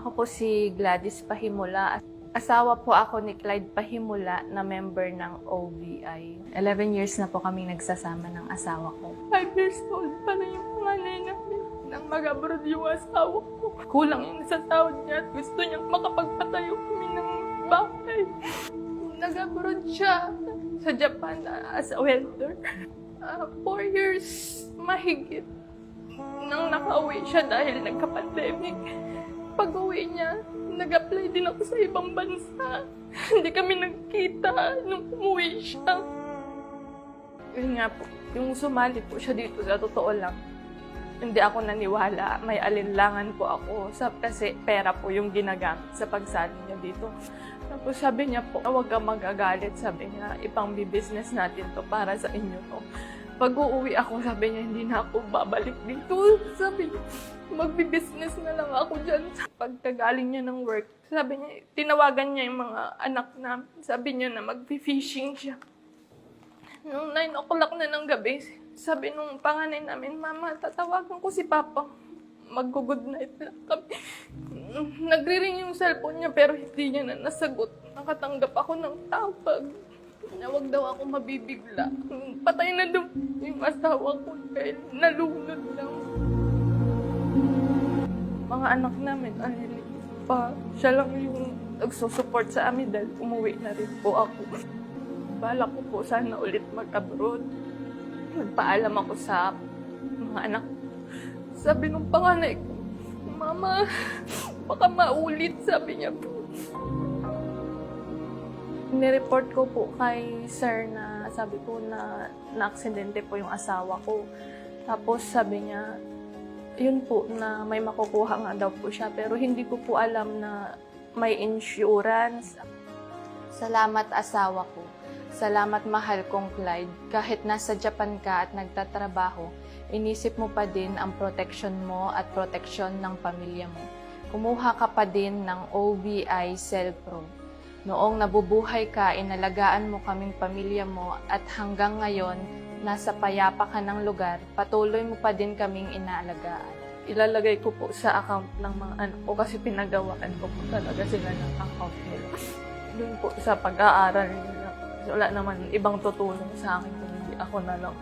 Ako po si Gladys Pahimula. Asawa po ako ni Clyde Pahimula na member ng OBI. 11 years na po kaming nagsasama ng asawa ko. 5 years old pa na yung panganay namin nang mag-abroad yung asawa ko. Kulang yung sa sahod niya at gusto niyang makapagpatayo kami ng bahay. Nag-abroad siya sa Japan as a welder. 4 years mahigit nang nakauwi siya dahil nagka-pandemic. Pag-uwi niya, nag-apply din ako sa ibang bansa. Hindi kami nagkita nung umuwi siya. Yun nga po, yung sumali po siya dito, sa totoo lang, hindi ako naniwala. May alinlangan po ako kasi pera po yung ginagamit sa pagsali niya dito. Tapos sabi niya po, huwag kang magagalit. Sabi niya, ipang-business natin to para sa inyo to. Pag uuwi ako, sabi niya, hindi na ako babalik dito. Sabi niya, magbi-business na lang ako dyan. Pagkagaling niya ng work, sabi niya, tinawagan niya yung mga anak namin. Sabi niya na mag-fishing siya. Nung 9 o'clock na ng gabi, sabi nung panganay namin, Mama, tatawagan ko si Papa. Mag-good night lang kami. Nagre-ring yung cellphone niya pero hindi niya na nasagot. Nakatanggap ako ng tawag. Na wag daw ako mabibigla. Patay na daw yung asawa ko dahil nalunod lang. Mga anak namin, alilig pa. Siya lang yung nagsusupport sa amin dahil umuwi na rin po ako. Balak ko po sana ulit mag-abroad. Nagpaalam ako sa mga anak. Sabi nung panganay ko, Mama, baka maulit, sabi niya po. Nireport ko po kay sir na sabi ko na na-aksidente po yung asawa ko. Tapos sabi niya, yun po na may makukuha nga daw po siya. Pero hindi ko po alam na may insurance. Salamat asawa ko. Salamat mahal kong Clyde. Kahit nasa Japan ka at nagtatrabaho, inisip mo pa din ang protection mo at protection ng pamilya mo. Kumuha ka pa din ng OBI Cellpro. Noong nabubuhay ka, inalagaan mo kaming pamilya mo at hanggang ngayon, nasa payapa ka ng lugar, patuloy mo pa din kaming inaalagaan. Ilalagay ko po sa account ng mga anak ko kasi pinagawaan ko po talaga sila ng account nila. Doon po sa pag-aaral nila. Wala naman ibang tutulong sa akin kung hindi ako na lang.